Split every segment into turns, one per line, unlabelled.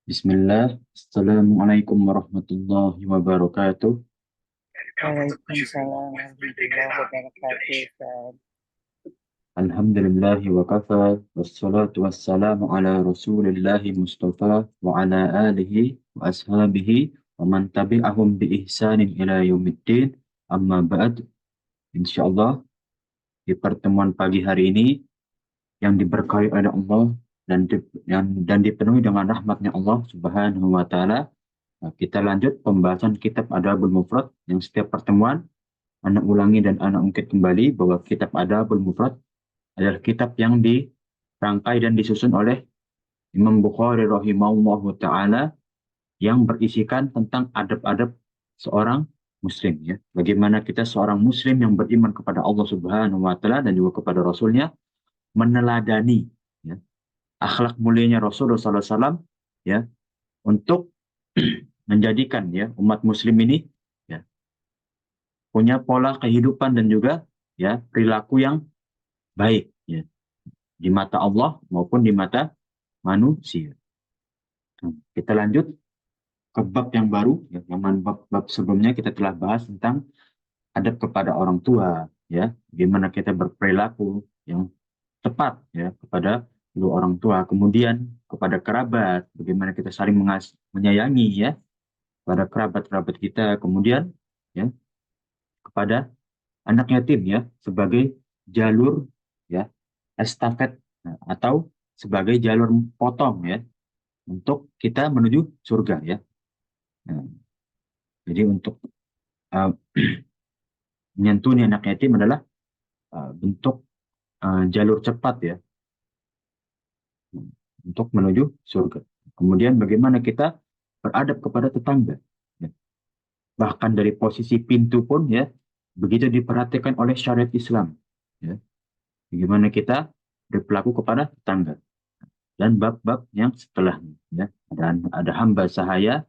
Bismillah, Assalamualaikum warahmatullahi wabarakatuh.
Waalaikumsalam warahmatullahi wabarakatuh. Ustaz.
Alhamdulillahi wa kafa, wassalatu wassalamu ala rasulillahi mustafa wa ala alihi wa ashabihi wa man tabi'ahum bi ihsanin ila yaumiddin. Amma ba'd, insyaallah di pertemuan pagi hari ini yang diberkahi oleh Allah dan dipenuhi dengan rahmatnya Allah Subhanahu wa taala. Nah, kita lanjut pembahasan kitab Adabul Mufrad yang setiap pertemuan anak ulangi dan anak ungkit kembali bahwa kitab Adabul Mufrad adalah kitab yang dirangkai dan disusun oleh Imam Bukhari rahimahullahu taala yang berisikan tentang adab-adab seorang muslim ya. Bagaimana kita seorang muslim yang beriman kepada Allah Subhanahu wa taala dan juga kepada rasulnya meneladani ya, akhlak mulianya Rasulullah SAW ya untuk menjadikan ya umat muslim ini ya punya pola kehidupan dan juga ya perilaku yang baik ya di mata Allah maupun di mata manusia. Kita lanjut ke bab yang baru ya, yang bab sebelumnya kita telah bahas tentang adab kepada orang tua ya, bagaimana kita berperilaku yang tepat ya kepada kedua orang tua, kemudian kepada kerabat, bagaimana kita saling menyayangi ya kepada kerabat-kerabat kita, kemudian ya kepada anak yatim ya sebagai jalur ya estafet atau sebagai jalur potong ya untuk kita menuju surga ya. Nah, jadi untuk uh, menyantuni anak yatim adalah bentuk jalur cepat ya untuk menuju surga. Kemudian bagaimana kita beradab kepada tetangga. Ya. Bahkan dari posisi pintu pun ya begitu diperhatikan oleh syariat Islam. Ya. Bagaimana kita berperilaku kepada tetangga dan bab-bab yang setelahnya. Ya. Ada hamba sahaya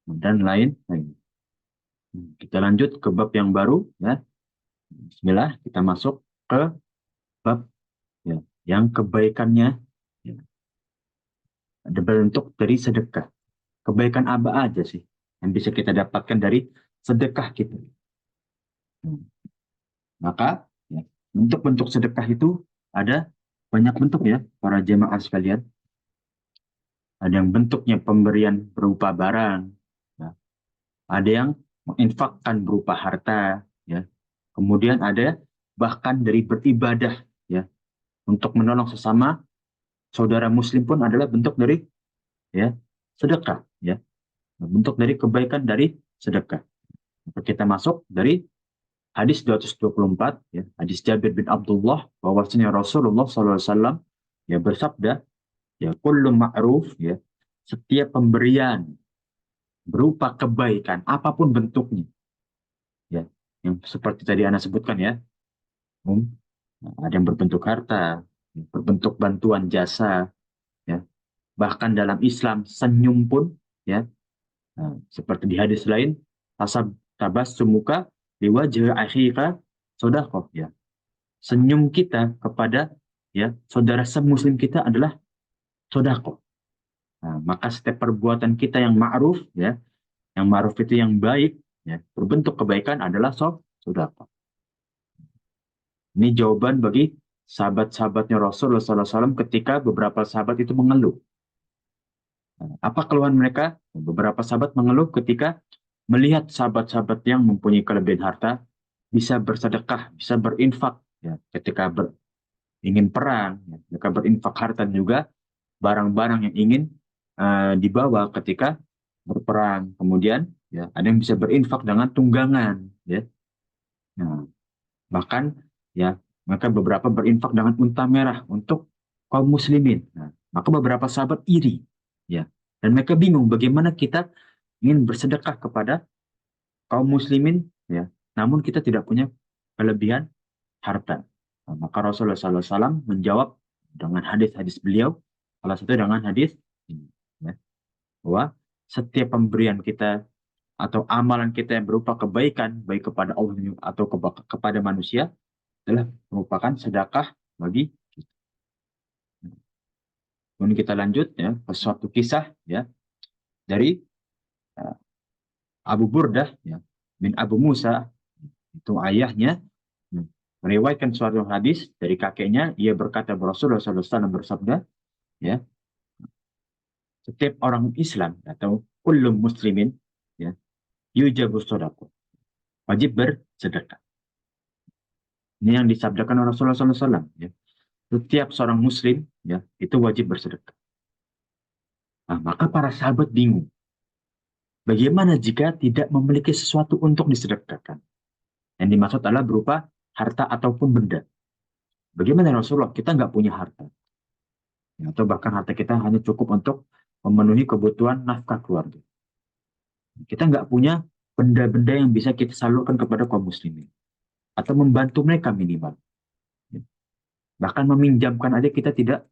dan lain-lain. Kita lanjut ke bab yang baru ya. Bismillah, kita masuk ke bab ya, yang kebaikannya ya, ada bentuk dari sedekah. Kebaikan apa aja sih yang bisa kita dapatkan dari sedekah kita? Maka ya, bentuk-bentuk sedekah itu ada banyak bentuk ya para jemaah sekalian. Ada yang bentuknya pemberian berupa barang, ya. Ada yang menginfakkan berupa harta, ya. Kemudian ada bahkan dari beribadah, ya, untuk menolong sesama saudara Muslim pun adalah bentuk dari ya sedekah, ya, bentuk dari kebaikan dari sedekah. Kita masuk dari hadis 224, ya, hadis Jabir bin Abdullah bahwasanya Rasulullah SAW ya bersabda, ya kullu ma'ruf ya setiap pemberian berupa kebaikan apapun bentuknya ya yang seperti tadi Anda sebutkan ya um, ada yang berbentuk harta, berbentuk bantuan jasa ya, bahkan dalam Islam senyum pun ya. Nah, seperti di hadis lain, asab tabas semuka di wajah akhika sodakoh ya. Senyum kita kepada ya saudara semuslim kita adalah sodakoh. Nah, maka setiap perbuatan kita yang ma'ruf ya, yang ma'ruf itu yang baik ya, berbentuk kebaikan adalah sodakoh. Ini jawaban bagi sahabat-sahabatnya Rasulullah SAW ketika beberapa sahabat itu mengeluh. Nah, apa keluhan mereka? Beberapa sahabat mengeluh ketika melihat sahabat-sahabat yang mempunyai kelebihan harta bisa bersedekah, bisa berinfak ya, ketika ingin perang, ya, mereka berinfak harta dan juga barang-barang yang ingin dibawa ketika berperang. Kemudian ya ada yang bisa berinfak dengan tunggangan ya. Nah, bahkan ya maka beberapa berinfak dengan unta merah untuk kaum muslimin. Nah, maka beberapa sahabat iri ya. Dan mereka bingung bagaimana kita ingin bersedekah kepada kaum muslimin ya, namun kita tidak punya kelebihan harta. Nah, maka Rasulullah SAW menjawab dengan hadis-hadis beliau, salah satu dengan hadis ini, ya, bahwa setiap pemberian kita atau amalan kita yang berupa kebaikan baik kepada Allah atau kepada manusia adalah merupakan sedekah bagi kita. Kemudian kita lanjut ya ke suatu kisah ya. dari uh, Abu Burdah ya, bin Abu Musa, itu ayahnya, meriwayatkan suatu hadis dari kakeknya, ia berkata Rasulullah SAW bersabda, ya, setiap orang Islam atau kullu muslimin ya, yujabu sodako, wajib bersedekah. Ini yang disabdakan oleh Rasulullah SAW. Ya. Setiap seorang muslim ya itu wajib bersedekah. Nah, maka para sahabat bingung. Bagaimana jika tidak memiliki sesuatu untuk disedekahkan? Yang dimaksud adalah berupa harta ataupun benda. Bagaimana Rasulullah? Kita nggak punya harta. Ya, atau bahkan harta kita hanya cukup untuk memenuhi kebutuhan nafkah keluarga. Kita nggak punya benda-benda yang bisa kita salurkan kepada kaum muslimin. Atau membantu mereka minimal. Ya. Bahkan meminjamkan aja kita tidak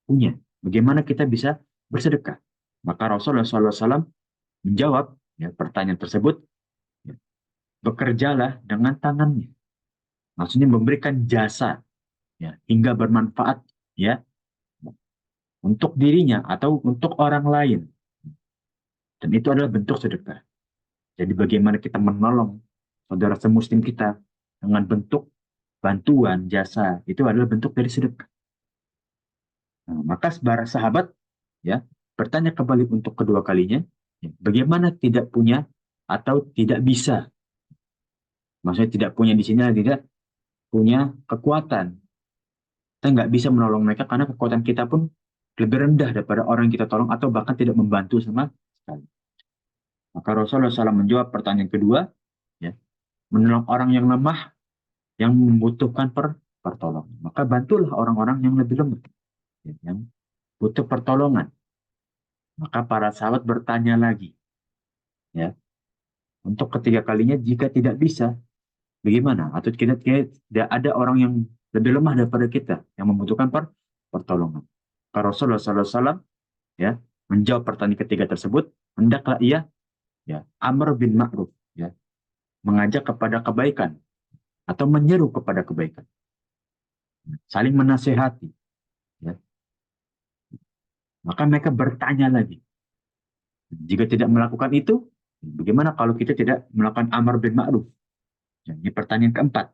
punya. Bagaimana kita bisa bersedekah? Maka Rasulullah SAW menjawab ya, pertanyaan tersebut, ya, bekerjalah dengan tangannya. Maksudnya memberikan jasa ya, hingga bermanfaat ya untuk dirinya atau untuk orang lain. Dan itu adalah bentuk sedekah. Jadi bagaimana kita menolong saudara semuslim kita dengan bentuk bantuan, jasa, itu adalah bentuk dari sedekah. Nah, maka para sahabat ya bertanya kembali untuk kedua kalinya, ya, bagaimana tidak punya atau tidak bisa? Maksudnya tidak punya di sini tidak punya kekuatan. Kita nggak bisa menolong mereka karena kekuatan kita pun lebih rendah daripada orang yang kita tolong atau bahkan tidak membantu sama sekali. Maka Rasulullah SAW menjawab pertanyaan kedua, ya, menolong orang yang lemah, yang membutuhkan pertolongan. Maka bantulah orang-orang yang lebih lemah, ya, yang butuh pertolongan. Maka para sahabat bertanya lagi, ya, untuk ketiga kalinya jika tidak bisa, bagaimana? Atau tidak ada orang yang lebih lemah daripada kita yang membutuhkan pertolongan. Maka Rasulullah SAW ya menjawab pertanyaan ketiga tersebut, hendaklah ia ya amr bin ma'ruf ya mengajak kepada kebaikan atau menyeru kepada kebaikan, saling menasehati ya. Maka mereka bertanya lagi, jika tidak melakukan itu, bagaimana kalau kita tidak melakukan amr bin ma'ruf? Ya, ini pertanyaan keempat.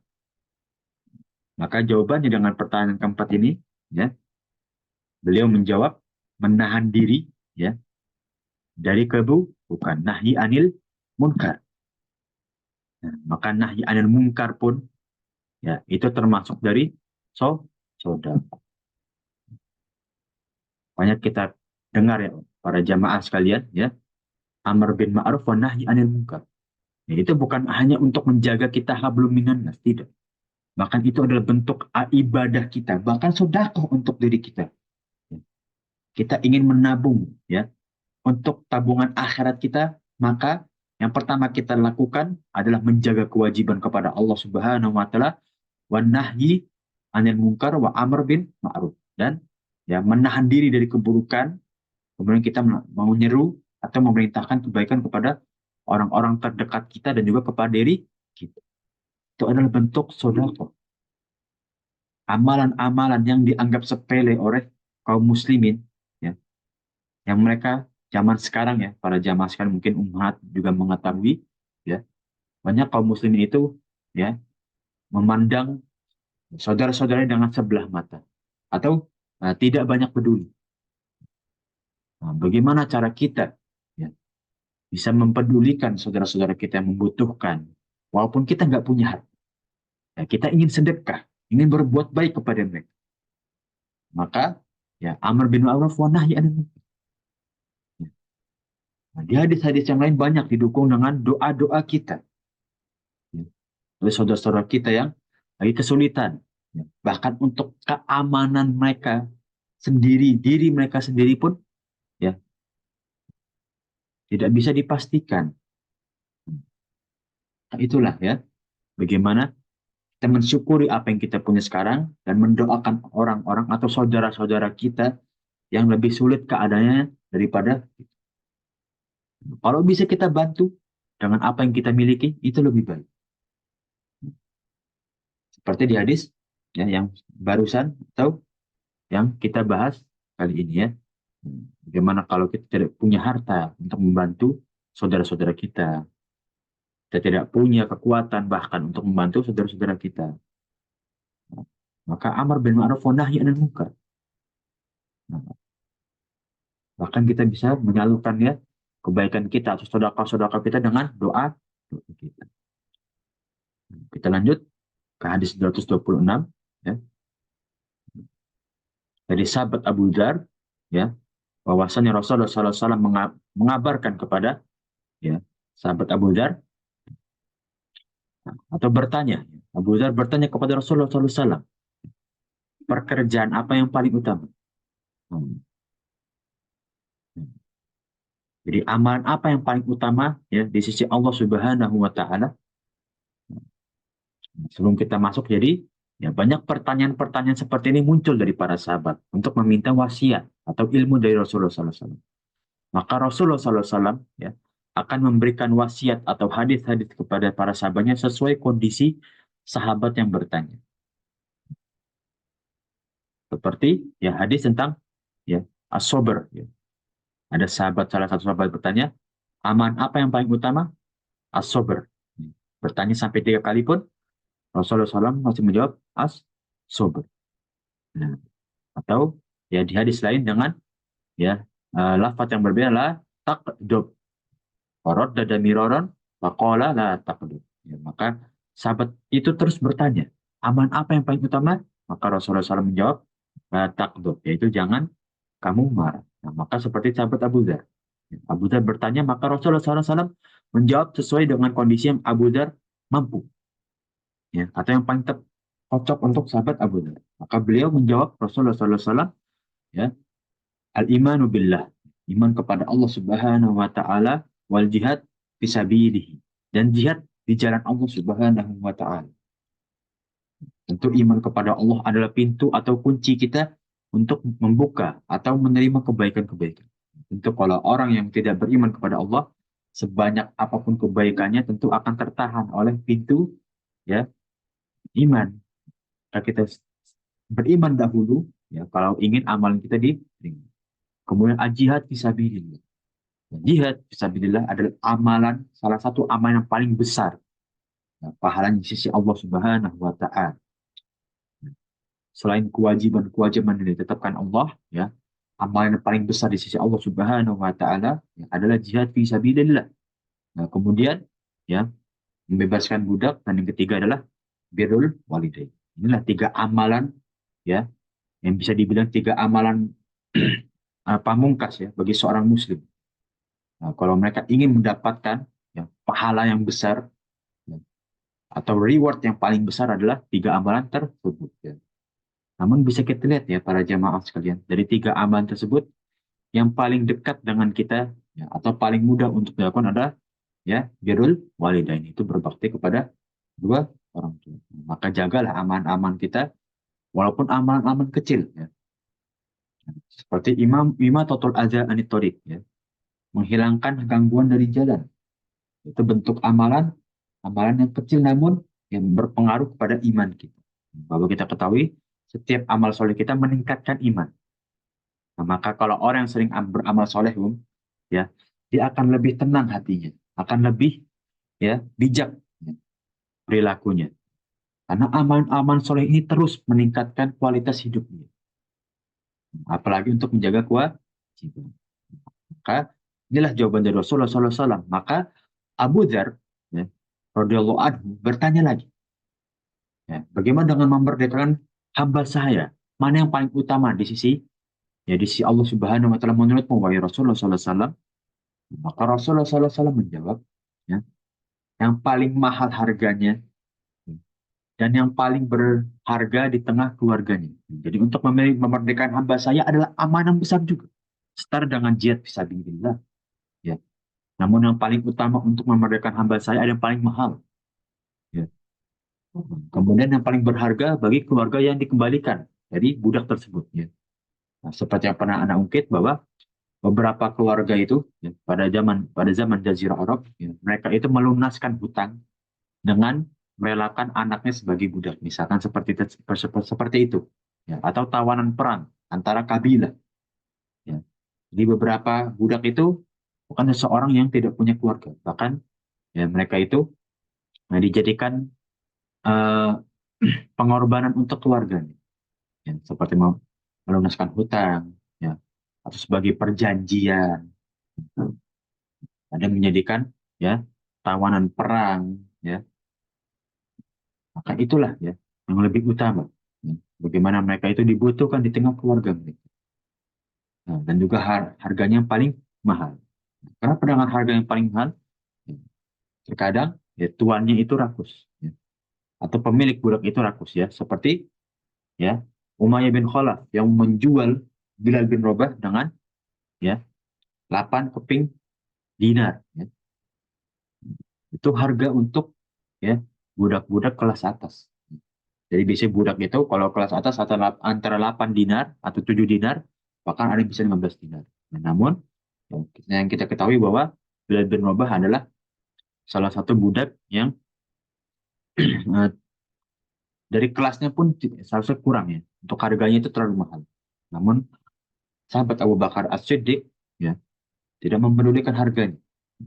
Maka jawabannya dengan pertanyaan keempat ini ya, beliau menjawab menahan diri ya dari keburukan, nahi anil munkar. Nah, maka nahi anil munkar pun ya itu termasuk dari saudara. Banyak kita dengar ya para jamaah sekalian ya, amar bin ma'ruf wa nahi anil munkar. Ya, itu bukan hanya untuk menjaga kita hablum minan nas, tidak. Bahkan itu adalah bentuk ibadah kita, bahkan sedekah untuk diri kita. Ya. Kita ingin menabung ya untuk tabungan akhirat kita, maka yang pertama kita lakukan adalah menjaga kewajiban kepada Allah Subhanahu wa taala, wa nahyi anil munkar wa amr bin ma'ruf, dan ya menahan diri dari keburukan, kemudian kita mau nyeru atau memerintahkan kebaikan kepada orang-orang terdekat kita dan juga kepada diri kita. Itu adalah bentuk sedekah. Amalan-amalan yang dianggap sepele oleh kaum muslimin ya, yang mereka zaman sekarang ya, para jamaah sekarang mungkin umat juga mengetahui ya, banyak kaum muslimin itu ya memandang saudara-saudaranya dengan sebelah mata atau tidak banyak peduli. Nah, bagaimana cara kita ya, bisa mempedulikan saudara-saudara kita yang membutuhkan, walaupun kita nggak punya harta. Ya, kita ingin sedekah, ingin berbuat baik kepada mereka. Maka ya amar bin ma'ruf wa nahi anil munkar. Ya. Nah, di hadis-hadis yang lain banyak didukung dengan doa-doa kita. Ya. Oleh saudara-saudara kita yang lagi kesulitan. Ya. Bahkan untuk keamanan mereka sendiri, diri mereka sendiri pun ya tidak bisa dipastikan. Nah, itulah ya bagaimana kita mensyukuri apa yang kita punya sekarang dan mendoakan orang-orang atau saudara-saudara kita yang lebih sulit keadaannya daripada kita. Kalau bisa kita bantu dengan apa yang kita miliki, itu lebih baik. Seperti di hadis ya, yang barusan atau yang kita bahas kali ini ya. Bagaimana kalau kita tidak punya harta untuk membantu saudara-saudara kita? Kita tidak punya kekuatan bahkan untuk membantu saudara-saudara kita. Maka amar bil ma'ruf wa nahi anil munkar. Nah, bahkan kita bisa menyalurkan ya kebaikan kita atau sedekah-sedekah kita dengan doa doa kita. Kita lanjut ke hadis 226 ya. Dari sahabat Abu Dzar ya, bahwasanya Rasulullah SAW mengabarkan kepada ya sahabat Abu Dzar atau bertanya, Abu Dzar bertanya kepada Rasulullah SAW, pekerjaan apa yang paling utama? Hmm. Jadi amalan apa yang paling utama ya di sisi Allah Subhanahu wa taala? Sebelum kita masuk, jadi ya banyak pertanyaan-pertanyaan seperti ini muncul dari para sahabat untuk meminta wasiat atau ilmu dari Rasulullah SAW. Maka Rasulullah SAW ya akan memberikan wasiat atau hadis-hadis kepada para sahabatnya sesuai kondisi sahabat yang bertanya. Seperti ya hadis tentang ya as-sabr. Ya. Ada salah satu sahabat bertanya, aman apa yang paling utama? As-sabr. Bertanya sampai 3 kali pun Rasulullah SAW masih menjawab as-sabr. Nah, atau ya di hadis lain dengan ya lafaz yang berbeda lah taqdub farad dada miroron faqala la taqdub ya, maka sahabat itu terus bertanya aman apa yang paling utama, maka Rasulullah SAW menjawab la taqdub, yaitu jangan kamu marah. Nah, maka seperti sahabat Abu Dzar, Abu Dzar bertanya maka Rasulullah SAW menjawab sesuai dengan kondisi yang Abu Dzar mampu ya, atau yang paling cocok untuk sahabat Abu Dzar, maka beliau menjawab Rasulullah SAW ya, al-imanu billah, iman kepada Allah Subhanahu wa taala, wal jihad fisabilihi, dan jihad di jalan Allah Subhanahu wa taala. Tentu iman kepada Allah adalah pintu atau kunci kita untuk membuka atau menerima kebaikan-kebaikan. Tentu kalau orang yang tidak beriman kepada Allah, sebanyak apapun kebaikannya tentu akan tertahan oleh pintu ya iman. Jika kita beriman dahulu, ya kalau ingin amalan kita diterima. Kemudian jihad fisabilillah. Jihad fisabilillah adalah amalan, salah satu amalan yang paling besar. Ya, pahalanya di sisi Allah Subhanahu wa taala. Selain kewajiban-kewajiban yang ditetapkan Allah, ya, amalan yang paling besar di sisi Allah Subhanahu wa taala ya, adalah jihad fisabilillah. Nah, kemudian ya, membebaskan budak, dan yang ketiga adalah birrul walidain. Inilah 3 amalan ya yang bisa dibilang 3 amalan pamungkas ya bagi seorang muslim. Nah, kalau mereka ingin mendapatkan ya, pahala yang besar ya, atau reward yang paling besar adalah 3 amalan tersebut. Ya. Namun bisa kita lihat ya para jamaah sekalian, dari 3 amalan tersebut yang paling dekat dengan kita ya, atau paling mudah untuk dilakukan adalah ya birrul walidain, itu berbakti kepada dua orang tua. Maka jagalah aman-aman kita, walaupun aman-aman kecil ya. Seperti imatatul adza anit thoriq ya, menghilangkan gangguan dari jalan. Itu bentuk amalan, amalan yang kecil namun yang berpengaruh kepada iman kita. Bahwa kita ketahui, setiap amal soleh kita meningkatkan iman. Nah, maka kalau orang yang sering beramal soleh, ya, dia akan lebih tenang hatinya, akan lebih ya bijak ya, perilakunya. Karena amal-amal soleh ini terus meningkatkan kualitas hidupnya. Apalagi untuk menjaga kewajiban. Maka inilah jawaban dari Rasulullah SAW. Maka Abu Dzar ya, radhiyallahu anhu bertanya lagi, ya, bagaimana dengan memerdekakan hamba saya? Mana yang paling utama di sisi ya di sisi Allah Subhanahu wa taala menurutmu wahai Rasulullah sallallahu alaihi wasallam? Maka Rasulullah sallallahu alaihi wasallam menjawab, ya, yang paling mahal harganya dan yang paling berharga di tengah keluarganya. Jadi untuk memerdekakan hamba saya adalah amanah besar juga. Setara dengan jihad fisabilillah, ya. Namun yang paling utama untuk memerdekakan hamba saya ada yang paling mahal, ya. Kemudian yang paling berharga bagi keluarga yang dikembalikan dari budak tersebut, ya. Nah, seperti yang pernah Anda ungkit bahwa beberapa keluarga itu ya, pada zaman Jazirah Arab ya, mereka itu melunaskan hutang dengan merelakan anaknya sebagai budak, misalkan seperti itu ya, atau tawanan perang antara kabilah ya. Jadi beberapa budak itu bukan seseorang yang tidak punya keluarga, bahkan ya mereka itu dijadikan eh, pengorbanan untuk keluarganya, ya, seperti melunaskan hutang, ya, atau sebagai perjanjian, ada yang menjadikan ya tawanan perang, ya, maka itulah ya yang lebih utama, ya. Bagaimana mereka itu dibutuhkan di tengah keluarga mereka. Nah, dan juga harganya yang paling mahal. Kenapa dengan harga yang paling mahal? Ya, terkadang ya tuannya itu rakus, ya, atau pemilik budak itu rakus, ya, seperti ya Umayyah bin Khalaf yang menjual Bilal bin Rabah dengan ya 8 keping dinar, ya. Itu harga untuk ya budak-budak kelas atas. Jadi biasanya budak itu kalau kelas atas antara 8 dinar atau 7 dinar, bahkan ada yang bisa 15 dinar. Nah, namun yang kita ketahui bahwa Bilal bin Rabah adalah salah satu budak yang eh, dari kelasnya pun seharusnya kurang, ya. Untuk harganya itu terlalu mahal. Namun sahabat Abu Bakar As-Siddiq ya tidak mempedulikan harganya.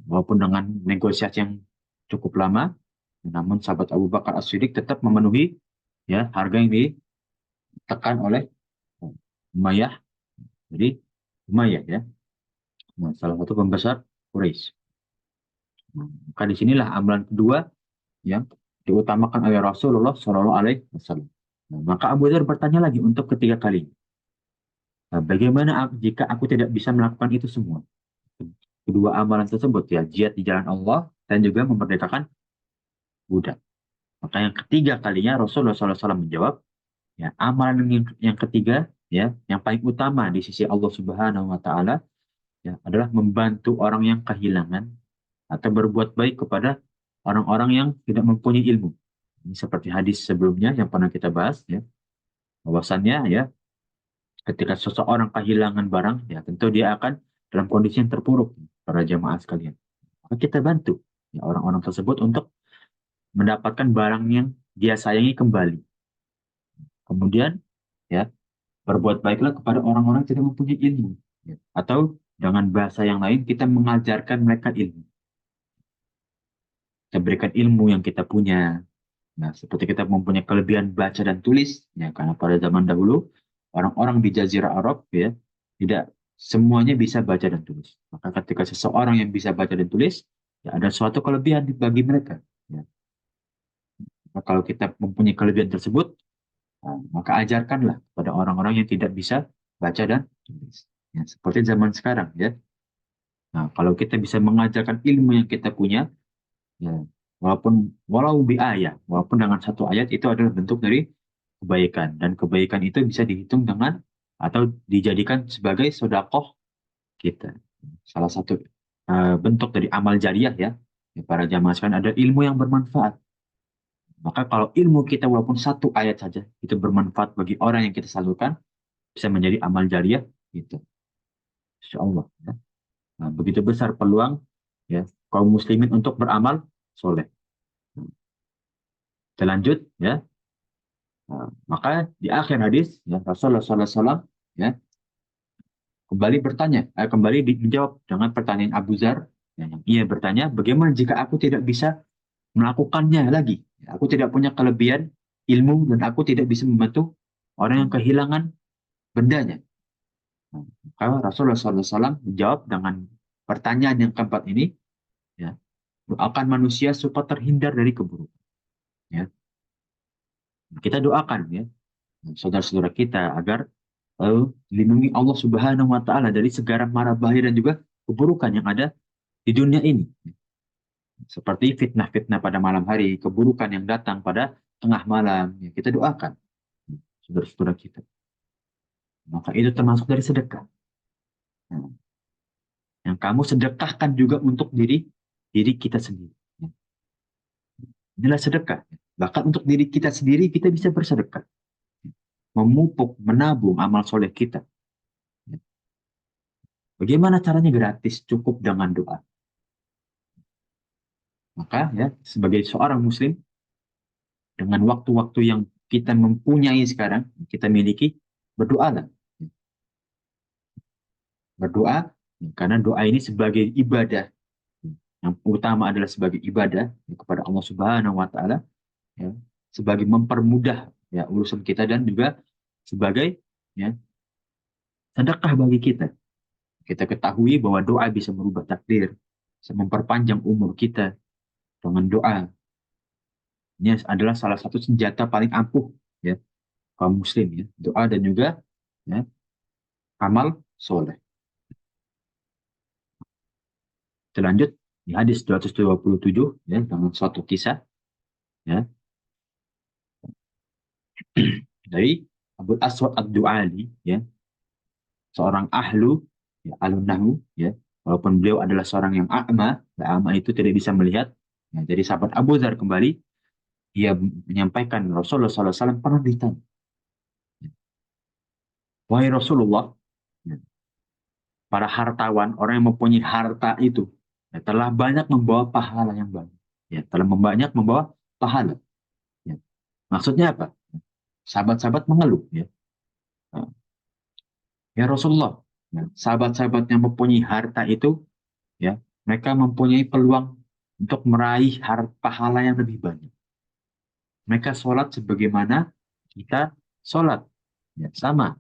Walaupun dengan negosiasi yang cukup lama, namun sahabat Abu Bakar As-Siddiq tetap memenuhi ya harga yang ditekan oleh Umayyah. Jadi Umayyah ya, nah, salah satu pembesar Quraisy. Nah, maka disinilah amalan kedua yang diutamakan oleh Rasulullah Shallallahu Alaihi Wasallam. Nah, maka Abu Dzar bertanya lagi untuk ketiga kali. Nah, bagaimana jika aku tidak bisa melakukan itu semua? Kedua amalan tersebut ya, jihad di jalan Allah dan juga memerdekakan budak. Maka yang ketiga kalinya Rasulullah SAW menjawab, ya amalan yang ketiga ya, yang paling utama di sisi Allah Subhanahu Wa Taala ya adalah membantu orang yang kehilangan atau berbuat baik kepada orang-orang yang tidak mempunyai ilmu. Ini seperti hadis sebelumnya yang pernah kita bahas ya, bahwasannya ya ketika seseorang kehilangan barang ya tentu dia akan dalam kondisi yang terpuruk para jamaah sekalian. Maka kita bantu ya orang-orang tersebut untuk mendapatkan barang yang dia sayangi kembali. Kemudian ya berbuat baiklah kepada orang-orang yang tidak mempunyai ilmu. Ya. Atau dengan bahasa yang lain kita mengajarkan mereka ilmu. Kita berikan ilmu yang kita punya. Nah, seperti kita mempunyai kelebihan baca dan tulis, ya karena pada zaman dahulu orang-orang di Jazirah Arab ya tidak semuanya bisa baca dan tulis. Maka ketika seseorang yang bisa baca dan tulis, ya ada suatu kelebihan bagi mereka. Ya. Nah, kalau kita mempunyai kelebihan tersebut, nah, maka ajarkanlah kepada orang-orang yang tidak bisa baca dan tulis. Ya, seperti zaman sekarang ya. Nah, kalau kita bisa mengajarkan ilmu yang kita punya, ya, walaupun dengan satu ayat itu adalah bentuk dari kebaikan dan kebaikan itu bisa dihitung dengan atau dijadikan sebagai sodakoh kita. Salah satu bentuk dari amal jariah ya. Ya, para jamaah sekalian ada ilmu yang bermanfaat. Maka kalau ilmu kita walaupun satu ayat saja itu bermanfaat bagi orang yang kita salurkan, bisa menjadi amal jariah gitu. Insya Allah. Ya. Nah, begitu besar peluang ya kaum muslimin untuk beramal soleh. Kita lanjut ya. Nah, maka di akhir hadis ya Rasulullah SAW ya kembali bertanya, menjawab dengan pertanyaan Abu Zar. Ya, yang ia bertanya, bagaimana jika aku tidak bisa melakukannya lagi? Ya, aku tidak punya kelebihan ilmu dan aku tidak bisa membantu orang yang kehilangan bendanya. Nah, maka Rasulullah SAW menjawab dengan pertanyaan yang keempat ini, ya, doakan manusia supaya terhindar dari keburukan. Ya. Kita doakan ya saudara-saudara kita agar dilindungi Allah Subhanahu wa taala dari segala mara bahaya dan juga keburukan yang ada di dunia ini. Seperti fitnah-fitnah pada malam hari, keburukan yang datang pada tengah malam, ya, kita doakan saudara-saudara kita. Maka itu termasuk dari sedekah. Nah, yang kamu sedekahkan juga untuk diri diri kita sendiri. Ya. Inilah sedekah. Bahkan untuk diri kita sendiri kita bisa bersedekah. Memupuk, menabung amal soleh kita. Ya. Bagaimana caranya gratis? Cukup dengan doa. Maka ya sebagai seorang muslim dengan waktu-waktu yang kita mempunyai sekarang, kita miliki, berdoalah. berdoa, karena doa ini sebagai ibadah. Yang utama adalah sebagai ibadah kepada Allah Subhanahu wa taala, ya, sebagai mempermudah ya urusan kita dan juga sebagai ya sedekah bagi kita. Kita ketahui bahwa doa bisa merubah takdir, bisa memperpanjang umur kita dengan doa. Ini adalah salah satu senjata paling ampuh ya kaum muslim ya, doa dan juga ya amal soleh. Kita lanjut di hadis 227 ya dengan suatu kisah ya dari Abu Aswad Ad-Du'ali ya, seorang ahlu ya, alun nahu ya, walaupun beliau adalah seorang yang a'ma, ya, a'ma itu tidak bisa melihat. Ya, jadi sahabat Abu Dzar kembali, ia menyampaikan Rasulullah SAW pernah ditanya, wahai Rasulullah, ya, para hartawan, orang yang mempunyai harta itu ya, telah banyak membawa pahala yang banyak. Ya, telah banyak membawa pahala. Ya. Maksudnya apa? Sahabat-sahabat mengeluh. Ya, ya Rasulullah, ya, sahabat-sahabat yang mempunyai harta itu, ya, mereka mempunyai peluang untuk meraih pahala yang lebih banyak. Mereka sholat sebagaimana kita sholat. Ya, sama.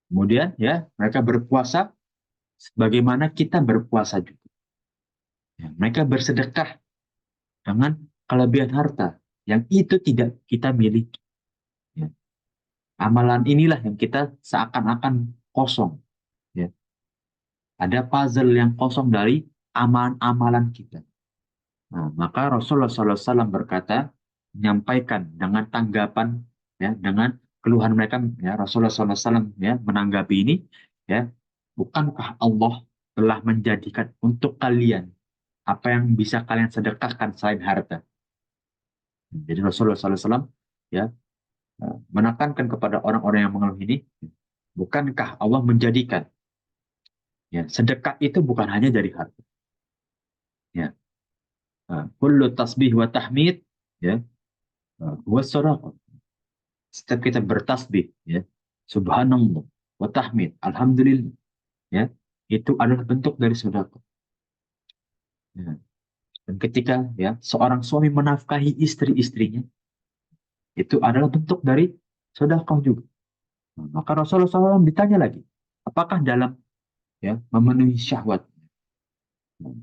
Kemudian ya mereka berpuasa sebagaimana kita berpuasa juga. Ya, mereka bersedekah dengan kelebihan harta yang itu tidak kita miliki. Ya. Amalan inilah yang kita seakan-akan kosong. Ya. Ada puzzle yang kosong dari amalan-amalan kita. Nah, maka Rasulullah SAW berkata, menyampaikan dengan tanggapan, ya, dengan keluhan mereka, ya, Rasulullah SAW ya, menanggapi ini, ya, bukankah Allah telah menjadikan untuk kalian apa yang bisa kalian sedekahkan selain harta? Jadi Rasulullah SAW ya, menekankan kepada orang-orang yang mengeluh ini, bukankah Allah menjadikan ya, sedekah itu bukan hanya dari harta. Ya, kullu tasbih wa tahmid, ya, wa sadaqah. Setiap kita bertasbih ya subhanallah wa tahmid alhamdulillah ya itu adalah bentuk dari sedekah ya. Dan ketika ya seorang suami menafkahi istri-istrinya itu adalah bentuk dari sedekah juga. Nah, maka Rasulullah SAW ditanya lagi apakah dalam ya memenuhi syahwat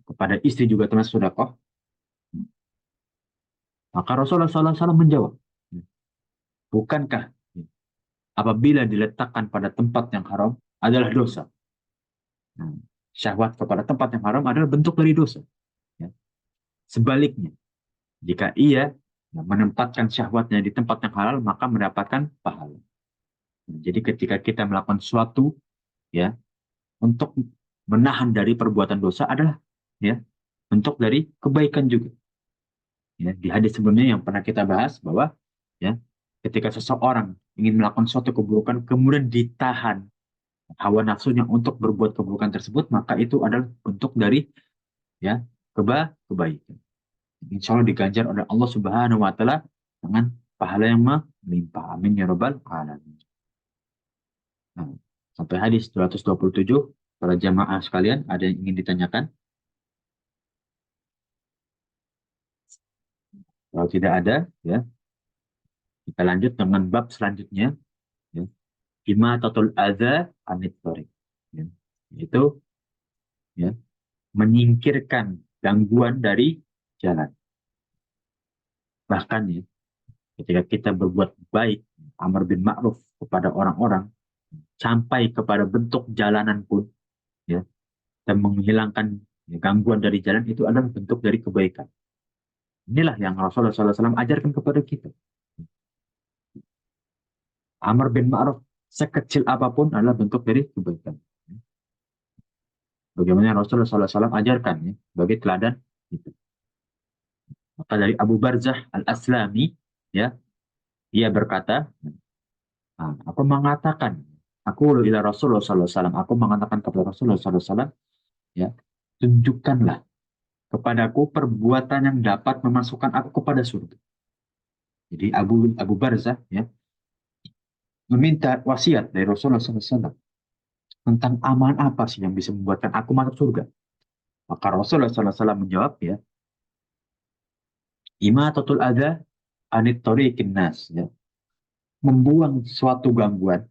kepada istri juga termasuk sedekah. Maka Rasulullah SAW menjawab, bukankah apabila diletakkan pada tempat yang haram adalah dosa. Nah, syahwat kepada tempat yang haram adalah bentuk dari dosa. Ya. Sebaliknya, jika ia menempatkan syahwatnya di tempat yang halal, maka mendapatkan pahala. Jadi ketika kita melakukan sesuatu, ya, untuk menahan dari perbuatan dosa adalah, ya, bentuk dari kebaikan juga. Ya, di hadis sebelumnya yang pernah kita bahas bahwa, ya, ketika seseorang ingin melakukan suatu keburukan, kemudian ditahan hawa nafsunya untuk berbuat keburukan tersebut, maka itu adalah bentuk dari, ya, kebaikan. Insya Allah diganjar oleh Allah Subhanahu wa Ta'ala dengan pahala yang melimpah. Amin ya Rabbal Alamin. Nah, sampai hadis 227, para jamaah sekalian, ada yang ingin ditanyakan? Kalau tidak ada, ya kita lanjut dengan bab selanjutnya. Ya. Imatatul adza anit thariq. Ya. Itu ya, menyingkirkan gangguan dari jalan. Bahkan ya, ketika kita berbuat baik, amar bin ma'ruf kepada orang-orang, sampai kepada bentuk jalanan pun, ya, dan menghilangkan ya, gangguan dari jalan itu adalah bentuk dari kebaikan. Inilah yang Rasulullah SAW ajarkan kepada kita. Amar bin ma'ruf sekecil apapun adalah bentuk dari kebaikan. Bagaimana Rasulullah SAW ajarkan ya, sebagai teladan itu. Maka dari Abu Barzah Al-Aslami, ya, ia berkata, aku mengatakan, aku ila Rasulullah SAW, aku mengatakan kepada Rasulullah SAW, ya, tunjukkanlah kepadaku perbuatan yang dapat memasukkan aku kepada surga. Jadi Abu Barzah ya meminta wasiat dari Rasulullah SAW tentang amalan apa sih yang bisa membuatkan aku masuk surga. Maka Rasulullah SAW menjawab, ya, imatatul adha anit tariqin nas, ya, membuang suatu gangguan,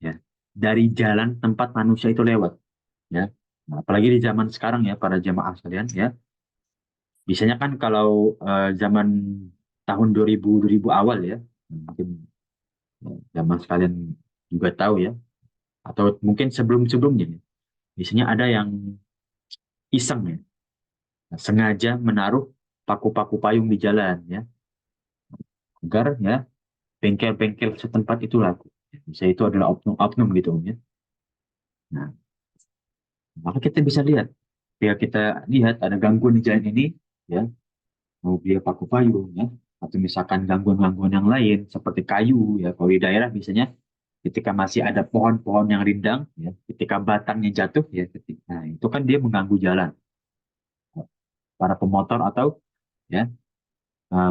ya, dari jalan tempat manusia itu lewat, ya. Nah, apalagi di zaman sekarang, ya, para jamaah sekalian, ya, biasanya kan kalau zaman tahun 2000 awal, ya, mungkin, ya, zaman sekalian juga tahu, ya, atau mungkin sebelum-sebelumnya, ya, biasanya ada yang iseng, ya, sengaja menaruh paku-paku payung di jalan, ya, agar, ya, bengkel-bengkel setempat itu laku. Bisa itu adalah oknum-oknum gitu, ya. Nah, maka kita bisa lihat, ketika kita lihat ada gangguan di jalan ini, ya, mau dia paku payung, ya, atau misalkan gangguan-gangguan yang lain seperti kayu, ya, kalau di daerah biasanya ketika masih ada pohon-pohon yang rindang, ya, ketika batangnya jatuh, ya, nah itu kan dia mengganggu jalan para pemotor atau, ya,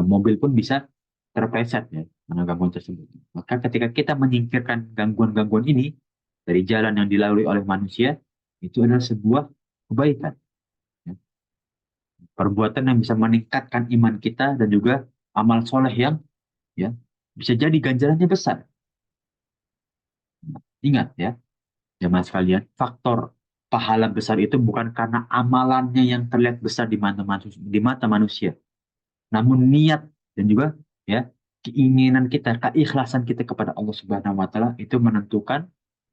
mobil pun bisa terpleset, ya, karena gangguan tersebut. Maka ketika kita menyingkirkan gangguan-gangguan ini dari jalan yang dilalui oleh manusia, itu adalah sebuah kebaikan, ya. Perbuatan yang bisa meningkatkan iman kita dan juga amal soleh yang, ya, bisa jadi ganjarannya besar. Ingat, ya, jemaah sekalian, faktor pahala besar itu bukan karena amalannya yang terlihat besar di mata manusia, namun niat dan juga, ya, keinginan kita, keikhlasan kita kepada Allah Subhanahu wa taala itu menentukan,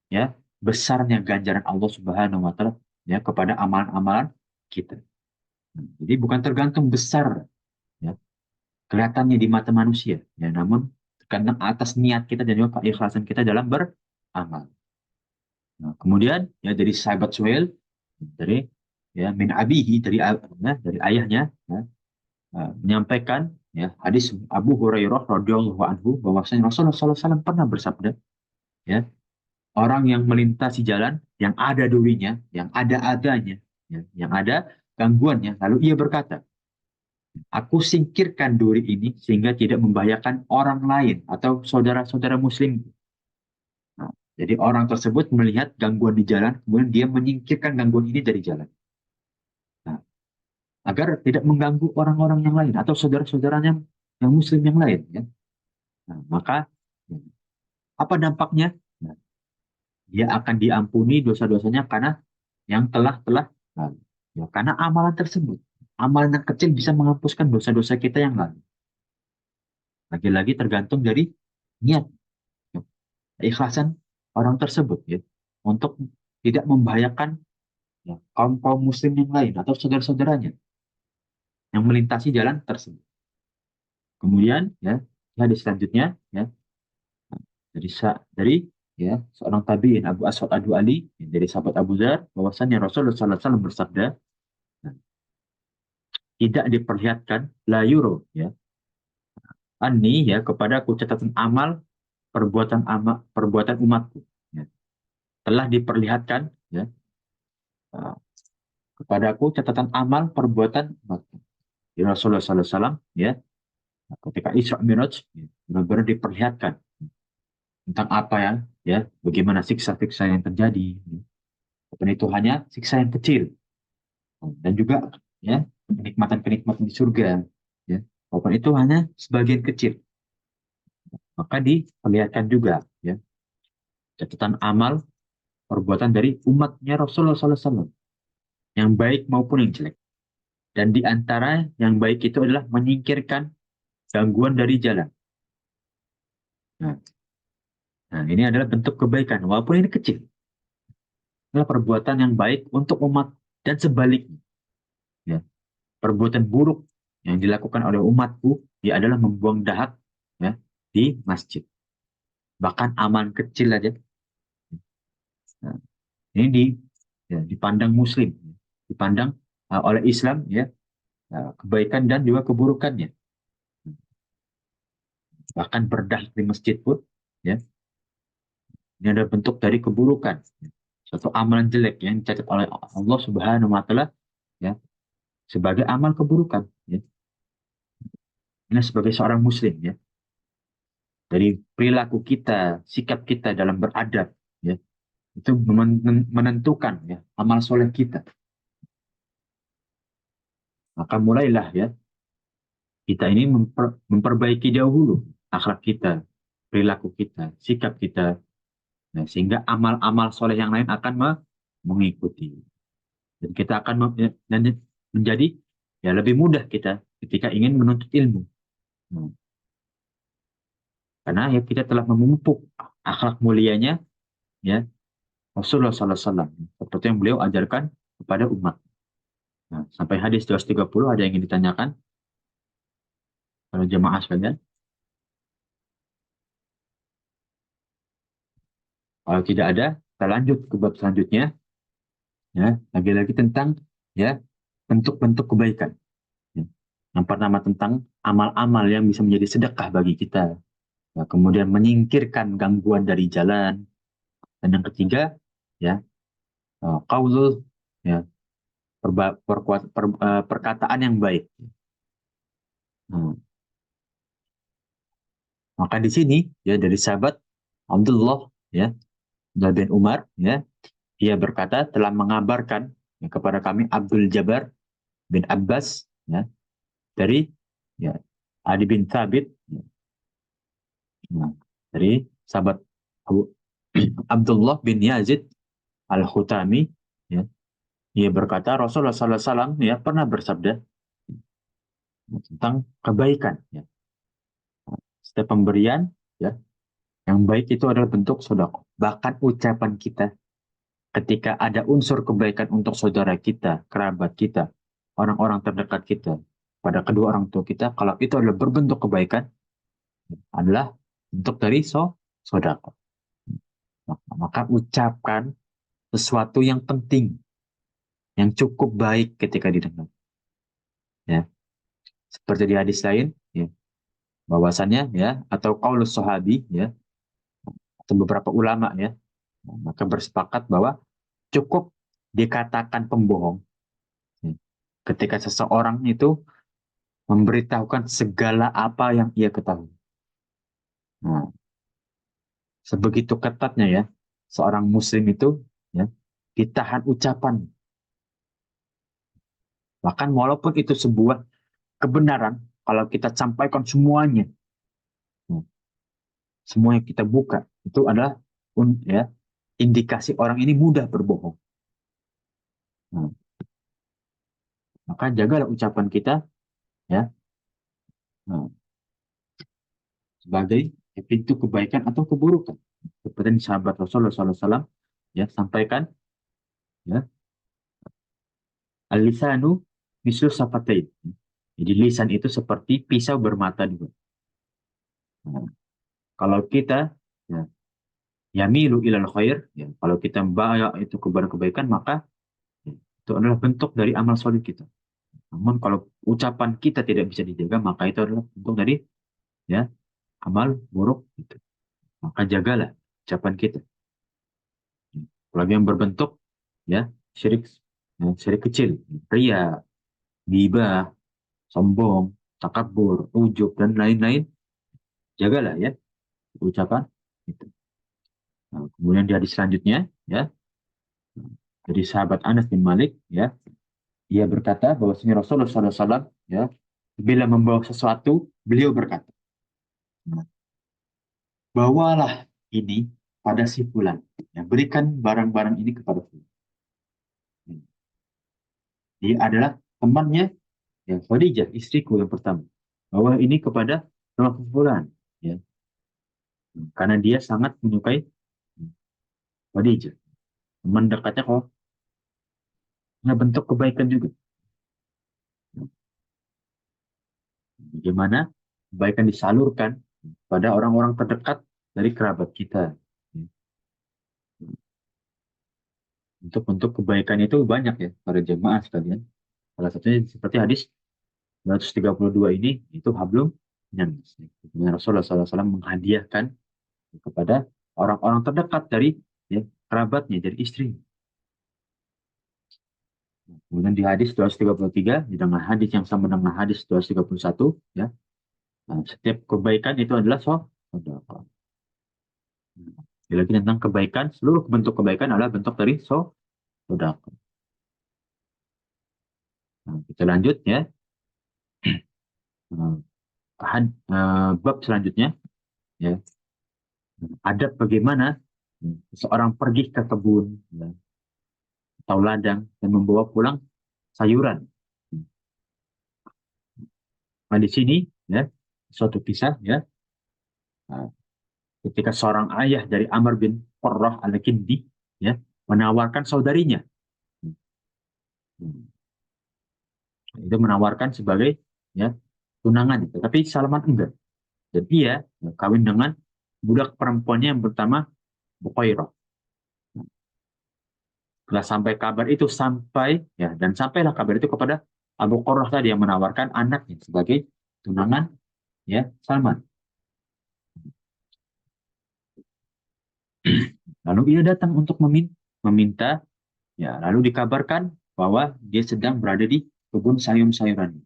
ya, besarnya ganjaran Allah Subhanahu wa taala, ya, kepada amalan-amalan kita. Jadi bukan tergantung besar, ya, kelihatannya di mata manusia, ya, namun karena atas niat kita dan juga keikhlasan kita dalam beramal. Nah, kemudian, ya, dari sahabat Suhail, dari, ya, min abihi, dari ayahnya, ya, menyampaikan, ya, hadis Abu Hurairah radhiyallahu anhu bahwasanya Rasulullah SAW pernah bersabda, ya, orang yang melintasi jalan yang ada durinya, yang ada adanya, ya, yang ada gangguannya, lalu ia berkata, aku singkirkan duri ini sehingga tidak membahayakan orang lain atau saudara-saudara muslim. Nah, jadi orang tersebut melihat gangguan di jalan, kemudian dia menyingkirkan gangguan ini dari jalan. Nah, agar tidak mengganggu orang-orang yang lain atau saudara-saudaranya yang muslim yang lain, ya. Nah, maka, ya, apa dampaknya? Nah, dia akan diampuni dosa-dosanya karena yang telah lalu. Ya, karena amalan tersebut, amalan yang kecil bisa menghapuskan dosa-dosa kita yang lalu. Lagi-lagi tergantung dari niat, ya, keikhlasan orang tersebut, ya, untuk tidak membahayakan, ya, kaum kaum muslim yang lain atau saudara-saudaranya yang melintasi jalan tersebut. Kemudian, ya, hadis selanjutnya, ya, dari, ya, seorang tabiin Abu Aswad Adu Ali, ya, dari sahabat Abu Dzar bahwasanya Rasulullah SAW bersabda, nah, tidak diperlihatkan la yuro, ya, ani, ya, kepadaku catatan amal perbuatan umatku, ya, telah diperlihatkan, ya, uh, kepadaku catatan amal perbuatan umatku. Di Rasulullah SAW, ya, ketika Isra Miraj, ya, benar-benar diperlihatkan tentang apa ya, bagaimana siksa-siksa yang terjadi, ya. Dan itu hanya siksa yang kecil, dan juga, ya, kenikmatan-kenikmatan di surga, ya, walaupun itu hanya sebagian kecil. Maka diperlihatkan juga, ya, catatan amal perbuatan dari umatnya Rasulullah SAW, yang baik maupun yang jelek. Dan di antara yang baik itu adalah menyingkirkan gangguan dari jalan. Nah, ini adalah bentuk kebaikan, walaupun ini kecil. Adalah perbuatan yang baik untuk umat, dan sebaliknya, ya, perbuatan buruk yang dilakukan oleh umatku, dia adalah membuang dahak, ya, di masjid. Bahkan aman kecil aja. Nah, ini ya, dipandang Muslim, ya, dipandang oleh Islam, ya, kebaikan dan juga keburukannya. Bahkan berdahak di masjid pun, ya, ini adalah bentuk dari keburukan, ya. Suatu amalan jelek yang dicatat oleh Allah Subhanahu wa taala, ya, sebagai amal keburukan, ya. Ini sebagai seorang muslim, ya. dari perilaku kita, sikap kita dalam beradab, ya, itu menentukan ya amal soleh kita. Maka mulailah ya kita ini memperbaiki dahulu akhlak kita, perilaku kita, sikap kita, nah, sehingga amal-amal soleh yang lain akan mengikuti. Dan kita akan menjadi ya lebih mudah kita ketika ingin menuntut ilmu. Nah, karena ya kita telah memupuk akhlak mulianya ya Rasulullah SAW seperti yang beliau ajarkan kepada umat. Nah, sampai hadis 230 ada yang ingin ditanyakan kalau jemaah sekalian. Kalau tidak ada, kita lanjut ke bab selanjutnya. Ya, lagi-lagi tentang ya bentuk-bentuk kebaikan. Ya. Yang pertama tentang amal-amal yang bisa menjadi sedekah bagi kita. Ya, kemudian menyingkirkan gangguan dari jalan. Dan yang ketiga, ya qaulul, ya perkataan yang baik. Nah, maka di sini ya dari sahabat Abdullah ya bin Umar ya ia berkata telah mengabarkan ya, kepada kami Abdul Jabbar bin Abbas ya dari ya Adi bin Thabit ya, nah, dari sahabat Abu, Abdullah bin Yazid Al-Khutami ya ia berkata Rasulullah SAW ya pernah bersabda tentang kebaikan ya setiap pemberian ya yang baik itu adalah bentuk sedekah bahkan ucapan kita ketika ada unsur kebaikan untuk saudara kita kerabat kita orang-orang terdekat kita pada kedua orang tua kita kalau itu adalah berbentuk kebaikan adalah bentuk dari sedekah. Maka ucapkan sesuatu yang penting, yang cukup baik ketika didengar. Ya, seperti di hadis lain, ya, bahwasannya ya atau qaulus sahabi ya atau beberapa ulama ya, maka bersepakat bahwa cukup dikatakan pembohong ya, ketika seseorang itu memberitahukan segala apa yang ia ketahui. Nah, sebegitu ketatnya ya seorang muslim itu ya ditahan ucapan bahkan walaupun itu sebuah kebenaran kalau kita sampaikan semuanya ya, semua yang kita buka itu adalah ya indikasi orang ini mudah berbohong. Nah, maka jagalah ucapan kita ya nah, sebagai pintu kebaikan atau keburukan. Seperti sahabat Rasulullah SAW ya sampaikan ya al-lisanu mislu safatain. Jadi lisan itu seperti pisau bermata dua. Nah, kalau kita ya, yamilu ilal khair, ya, kalau kita membawa itu kepada kebaikan maka ya, itu adalah bentuk dari amal soleh kita. Namun kalau ucapan kita tidak bisa dijaga, maka itu adalah bentuk dari ya amal buruk itu. Maka jagalah ucapan kita. Apalagi yang berbentuk ya syirik, ya, syirik kecil, ria, ghibah, sombong, takabur, ujub dan lain-lain. Jagalah ya ucapan itu. Nah, kemudian di hadis selanjutnya ya dari sahabat Anas bin Malik ya ia berkata bahwasanya Rasulullah SAW ya bila membawa sesuatu beliau berkata bawalah ini pada si fulan. Ya, berikan barang-barang ini kepada fulan. Dia adalah temannya, ya, Khadijah, istriku yang pertama. Bawa ini kepada teman fulan. Ya, karena dia sangat menyukai Khadijah. Teman dekatnya kok, punya bentuk kebaikan juga. Bagaimana kebaikan disalurkan pada orang-orang terdekat dari kerabat kita. Untuk kebaikan itu banyak ya para jemaah sekalian. Salah satunya seperti hadis 232 ini itu hablum minas. Rasulullah SAW menghadiahkan kepada orang-orang terdekat dari ya, kerabatnya, dari istri. Kemudian di hadis 233, di dengan hadis yang sama dengan hadis 231, ya, nah, setiap kebaikan itu adalah sedekah. Lagi tentang kebaikan, seluruh bentuk kebaikan adalah bentuk dari sedekah. Nah, kita lanjut ya. Eh, bab selanjutnya ya. Adab bagaimana seseorang pergi ke kebun ya, atau ladang dan membawa pulang sayuran. Nah, di sini ya suatu kisah ya. Nah, ketika seorang ayah dari Amr bin Qurrah al-Kindi ya menawarkan saudarinya. Itu menawarkan sebagai ya tunangan itu. Tapi Salman enggak. Jadi dia ya, kawin dengan budak perempuannya yang pertama Bukhairah. Setelah sampai kabar itu sampai ya dan sampailah kabar itu kepada Abu Qurrah tadi yang menawarkan anaknya sebagai tunangan ya Salman. Lalu ia datang untuk meminta ya lalu dikabarkan bahwa dia sedang berada di kebun sayur-sayuran.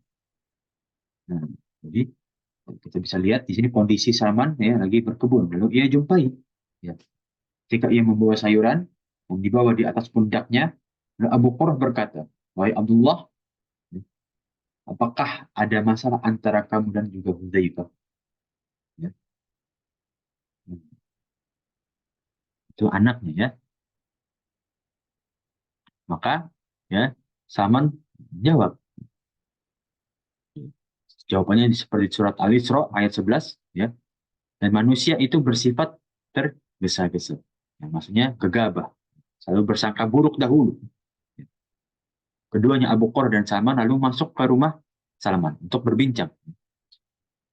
Nah, jadi kita bisa lihat di sini kondisi Salman ya lagi berkebun. Lalu ia jumpai ya ketika ia membawa sayuran yang dibawa di atas pundaknya. Lalu Abu Qurrah berkata, "Wahai Abdullah, apakah ada masalah antara kamu dan juga Hudzaifah?" Ya. Itu anaknya ya. Maka ya Salman jawab. Jawabannya seperti surat Al-Isra ayat 11 ya. Dan manusia itu bersifat tergesa-gesa. Ya, maksudnya gegabah. Selalu bersangka buruk dahulu. Keduanya Abu Qur dan Salman lalu masuk ke rumah Salman untuk berbincang.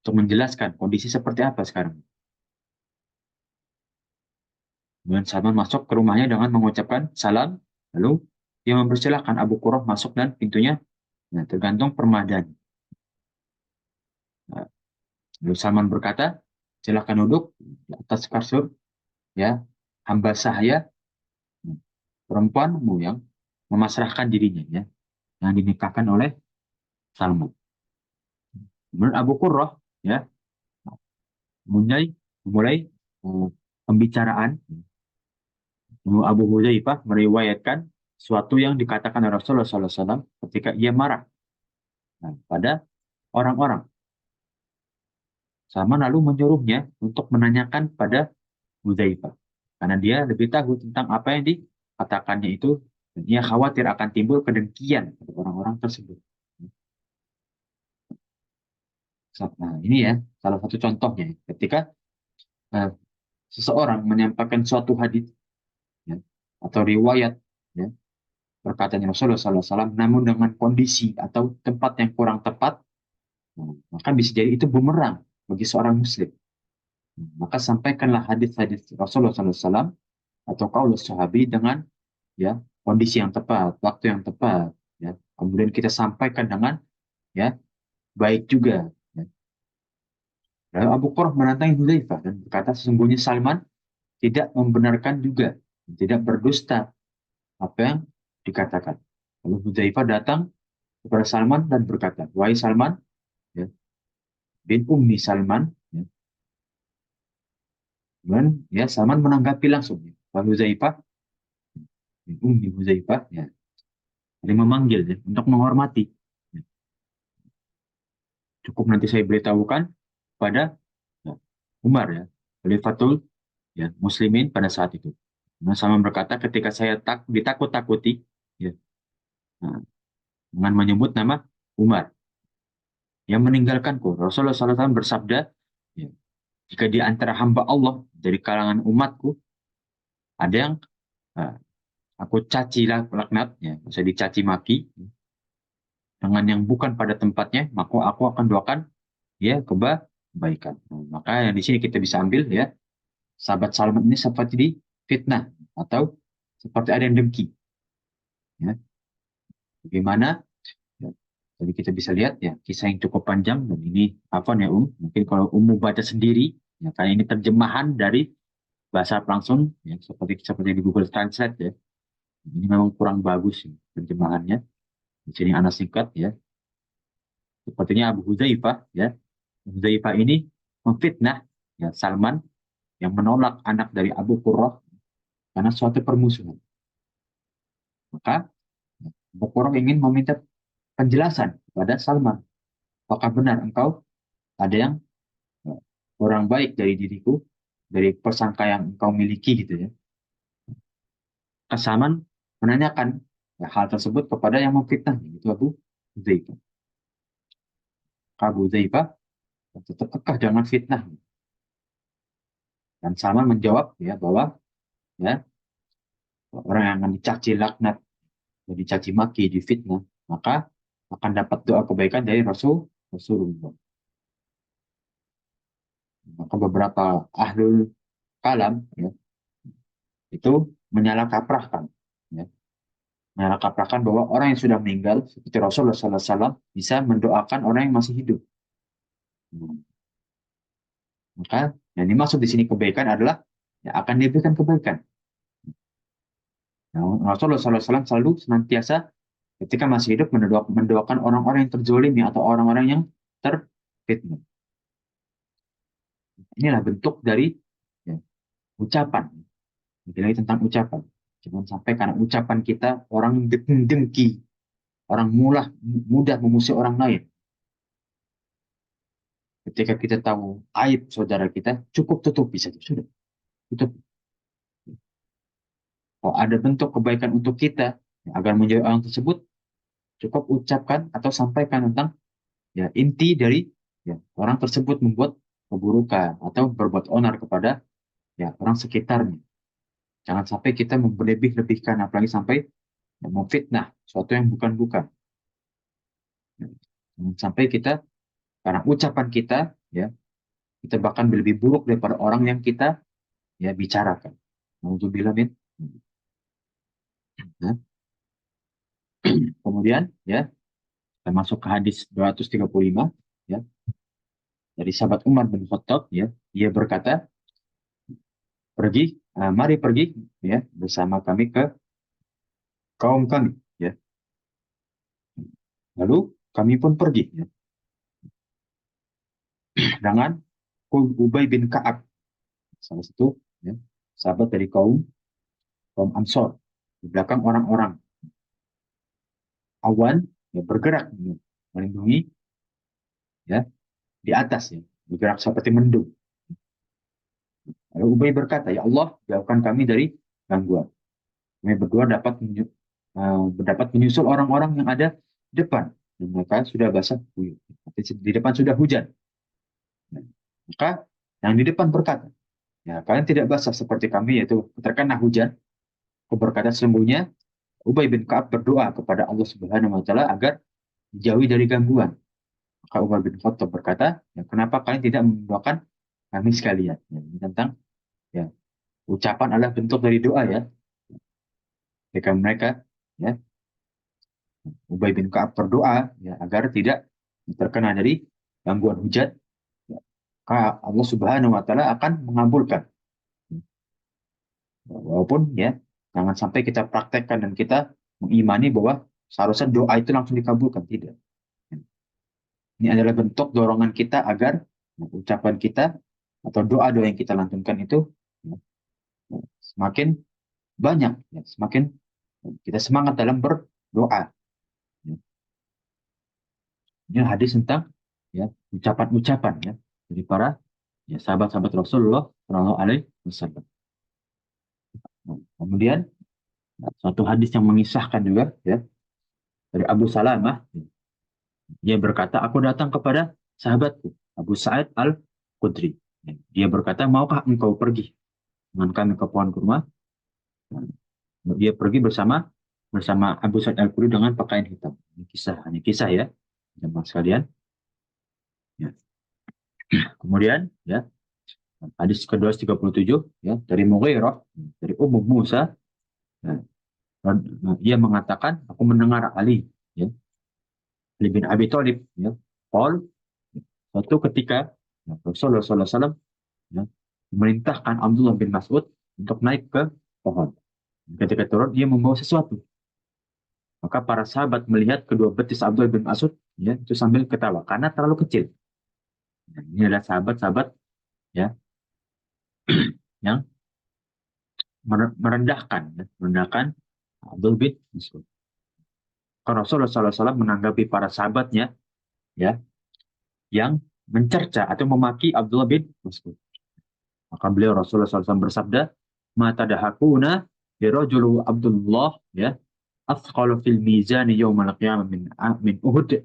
Untuk menjelaskan kondisi seperti apa sekarang. Kemudian Salman masuk ke rumahnya dengan mengucapkan salam. Lalu dia mempersilahkan Abu Qurrah masuk dan pintunya nah, tergantung permadani. Nah, lalu Salman berkata, silakan duduk di atas kasur ya hamba sahaya perempuanmu yang memasrahkan dirinya ya yang dinikahkan oleh Salman. Kemudian Abu Qurrah ya mulai pembicaraan. Abu Hudzaifah meriwayatkan suatu yang dikatakan Rasulullah SAW ketika ia marah nah, pada orang-orang. Salman lalu menyuruhnya untuk menanyakan pada Hudzaifah karena dia lebih tahu tentang apa yang dikatakannya itu dan ia khawatir akan timbul kedengkian pada orang-orang tersebut. Nah, ini ya salah satu contohnya ketika uh, seseorang menyampaikan suatu hadis ya, atau riwayat ya, perkataan Rasulullah SAW, namun dengan kondisi atau tempat yang kurang tepat, nah, maka bisa jadi itu bumerang bagi seorang Muslim. Maka sampaikanlah hadis-hadis Rasulullah SAW atau kaulus sahabi dengan ya kondisi yang tepat, waktu yang tepat. Ya. Kemudian kita sampaikan dengan ya baik juga. Ya. Lalu Abu Qurrah menantang Hudzaifah dan berkata sesungguhnya Salman tidak membenarkan juga, tidak berdusta apa yang dikatakan. Lalu Hudzaifah datang kepada Salman dan berkata, wahai Salman, ya, bin Ummi Salman, ya. Kemudian ya Salman menanggapi langsung, ya. Wahai Hudzaifah, bin Ummi Hudzaifah, ya, dia memanggil ya, untuk menghormati. Ya. Cukup nanti saya beritahukan pada ya, Umar ya, Khalifatul ya, Muslimin pada saat itu. Nah, Salman berkata ketika saya ditakut-takuti, ya, nah, dengan menyebut nama Umar yang meninggalkanku. Rasulullah SAW bersabda, ya, jika di antara hamba Allah dari kalangan umatku ada yang nah, aku caci laknat, ya, bisa dicaci maki dengan yang bukan pada tempatnya, maka aku akan doakan ya kebaikan. Nah, maka yang di sini kita bisa ambil ya, sahabat Salman ini seperti di fitnah atau seperti ada yang dengki. Ya. Bagaimana? Ya. Jadi kita bisa lihat ya kisah yang cukup panjang dan ini apa ya mungkin kalau baca sendiri ya karena ini terjemahan dari bahasa langsung ya seperti seperti di Google Translate ya ini memang kurang bagus ya, terjemahannya di sini anak singkat ya sepertinya Abu Hudzaifah ya Hudzaifah ini memfitnah ya, Salman yang menolak anak dari Abu Qurrah karena suatu permusuhan. Maka Abu Qurrah ingin meminta penjelasan kepada Salman. Apakah benar engkau ada yang kurang baik dari diriku, dari persangka yang engkau miliki gitu ya. Salman menanyakan ya, hal tersebut kepada yang memfitnahnya, itu Abu Hudzaifah. Abu Hudzaifah tetap kekeh dengan fitnah. Dan Salman menjawab ya bahwa ya orang yang akan dicaci laknat, dicaci maki, difitnah, maka akan dapat doa kebaikan dari Rasulullah. Maka beberapa ahlul kalam ya, itu menyalahkaprahkan ya, menyalahkaprahkan bahwa orang yang sudah meninggal seperti Rasulullah SAW bisa mendoakan orang yang masih hidup. Maka yang dimaksud di sini kebaikan adalah ya, akan diberikan kebaikan. Nah, Rasulullah SAW selalu senantiasa ketika masih hidup mendoakan orang-orang yang terzolimi atau orang-orang yang terfitnah. Inilah bentuk dari ya, ucapan. Lagi tentang ucapan. Jangan sampai karena ucapan kita orang dengki, orang mudah memusuhi orang lain. Ketika kita tahu aib saudara kita, cukup tutupi saja sudah. Tutup. Kalau ada bentuk kebaikan untuk kita ya, agar menjauhi orang tersebut, cukup ucapkan atau sampaikan tentang ya inti dari ya, orang tersebut membuat keburukan atau berbuat onar kepada ya orang sekitarnya. Jangan sampai kita melebih-lebihkan, apalagi sampai ya, memfitnah sesuatu yang bukan-bukan. Jangan sampai kita karena ucapan kita ya kita bahkan lebih buruk daripada orang yang kita ya bicarakan. Nauzubillah min. Nah, kemudian ya kita masuk ke hadis 235 ya dari sahabat Umar bin Khattab ya dia berkata mari pergi ya bersama kami ke kaum kami ya lalu kami pun pergi ya dengan Ubay bin Ka'ab salah satu ya, sahabat dari kaum kaum Ansor di belakang orang-orang awan ya, bergerak ya, melindungi ya di atas ya bergerak seperti mendung. Lalu Ubay berkata, ya Allah, jauhkan kami dari gangguan. Kami berdua dapat menyusul orang-orang yang ada di depan. Dan mereka sudah basah kuyup. Di depan sudah hujan. Nah, maka yang di depan berkata, ya kalian tidak basah seperti kami, yaitu terkena hujan. Aku berkata sesungguhnya, Ubay bin Ka'ab berdoa kepada Allah Subhanahu wa Ta'ala agar dijauhi dari gangguan. Maka Umar bin Khattab berkata, ya, kenapa kalian tidak mendoakan kami sekalian? Ya, ini tentang ya, ucapan adalah bentuk dari doa ya. Ketika mereka ya Ubay bin Ka'ab berdoa ya, agar tidak terkena dari gangguan hujan, ya, maka Allah Subhanahu wa taala akan mengabulkan. Walaupun ya jangan sampai kita praktekkan dan kita mengimani bahwa seharusnya doa itu langsung dikabulkan, tidak. Ini adalah bentuk dorongan kita agar ya, ucapan kita atau doa-doa yang kita lantunkan itu ya, semakin banyak, ya, semakin kita semangat dalam berdoa. Ini hadis tentang ya ucapan-ucapan ya dari para ya sahabat-sahabat Rasulullah Shallallahu Alaihi Wasallam. Nah, kemudian suatu hadis yang mengisahkan juga ya dari Abu Salamah, dia berkata, aku datang kepada sahabatku Abu Sa'id Al Khudri. Dia berkata, maukah engkau pergi dengan kami ke pohon kurma? Dia pergi bersama Abu Sa'id Al Khudri dengan pakaian hitam. Ini hanya kisah ya, jemaah sekalian. Ya. Kemudian ya hadis ke-237 ya dari Mughirah dari Ummu Musa ya, ia mengatakan aku mendengar Ali ya Ali bin Abi Thalib ya Paul suatu ketika ya, Rasulullah SAW ya, memerintahkan Abdullah bin Mas'ud untuk naik ke pohon. Ketika turun dia membawa sesuatu. Maka para sahabat melihat kedua betis Abdullah bin Mas'ud ya itu sambil ketawa karena terlalu kecil. Nah, ini adalah sahabat-sahabat ya yang merendahkan Abdul bin Mas'ud. Karena Rasulullah SAW menanggapi para sahabatnya ya yang mencerca atau memaki Abdullah bin Mas'ud. Maka beliau Rasulullah SAW bersabda, "Mata dahakuna birajulu Abdullah ya athqalu fil mizani yaumal qiyamah min Uhud."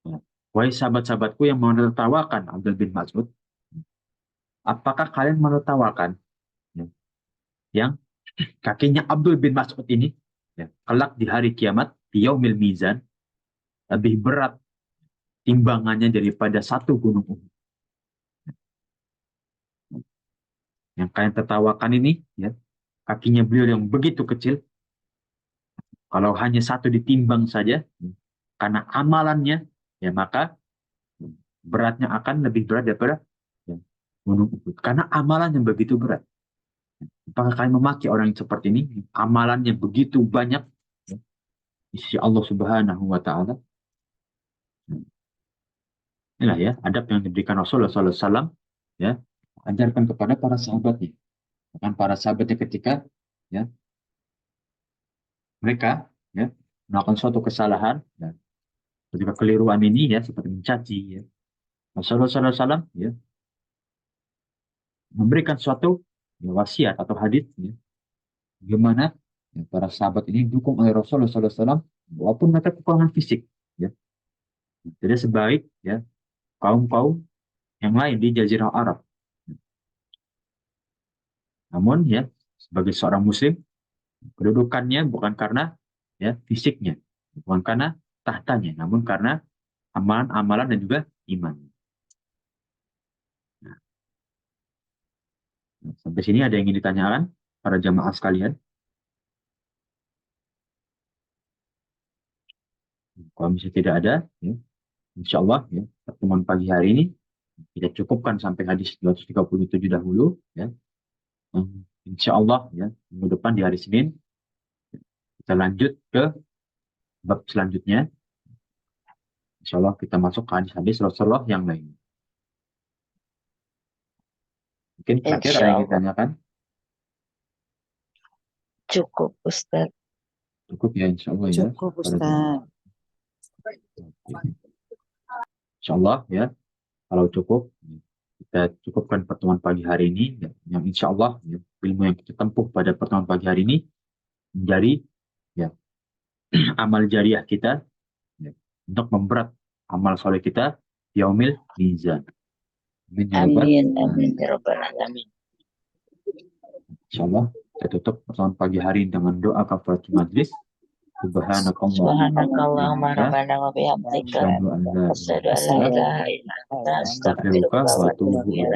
Ya. Wahai sahabat-sahabatku yang menertawakan Abdul bin Mas'ud, apakah kalian menertawakan ya, yang kakinya Abdul bin Mas'ud ini ya, kelak di hari kiamat di yaumil mizan lebih berat timbangannya daripada satu gunung Uhud. Yang kalian tertawakan ini ya, kakinya beliau yang begitu kecil, kalau hanya satu ditimbang saja karena amalannya ya maka beratnya akan lebih berat daripada ya, gunung Uhud karena amalannya begitu berat. Apakah kalian memaki orang yang seperti ini? Amalannya begitu banyak ya, di sisi Allah Subhanahu wa Ta'ala. Inilah ya adab yang diberikan Rasulullah SAW ya ajarkan kepada para sahabatnya. Bahkan para sahabatnya ketika ya mereka ya melakukan suatu kesalahan ya, ketika keliruan ini ya seperti mencaci ya Rasulullah SAW ya memberikan suatu ya, wasiat atau hadis ya, bagaimana ya, para sahabat ini didukung oleh Rasulullah SAW walaupun mereka kekurangan fisik ya tidak sebaik ya kaum-kaum yang lain di Jazirah Arab. Namun ya sebagai seorang Muslim kedudukannya bukan karena ya fisiknya, bukan karena tahtanya, namun karena amalan-amalan dan juga iman. Nah, sampai sini ada yang ingin ditanyakan para jamaah sekalian? Kalau misalnya tidak ada, ya, insya Allah ya, pertemuan pagi hari ini kita cukupkan sampai hadis 237 dahulu. Ya. Insya Allah ya, minggu depan di hari Senin kita lanjut ke bab selanjutnya. Insya Allah kita masuk ke hadis-hadis Rasulullah yang lain. Mungkin terakhir ada yang ditanyakan?
Cukup, Ustaz.
Cukup ya insya Allah ya.
Cukup, Ustaz.
Insya Allah ya. Kalau cukup, kita cukupkan pertemuan pagi hari ini. Ya, yang insya Allah ya, ilmu yang kita tempuh pada pertemuan pagi hari ini menjadi ya, amal jariah kita ya, untuk memberat amal soleh kita yaumil mizan. Amin ya Rabbal
Amin,
alamin.
amin, ya Rabbal alamin.
Insyaallah kita tutup pertemuan pagi hari ini dengan doa kafaratul majlis.
Subhanakallahumma rabbana wa bihamdika
Asyhadu an la
asyhadu an la
ilaha illa
ilaha illa anta
anta, astaghfiruka
astaghfiruka
wa
wa
atubu
atubu
ilaik.
ilaik.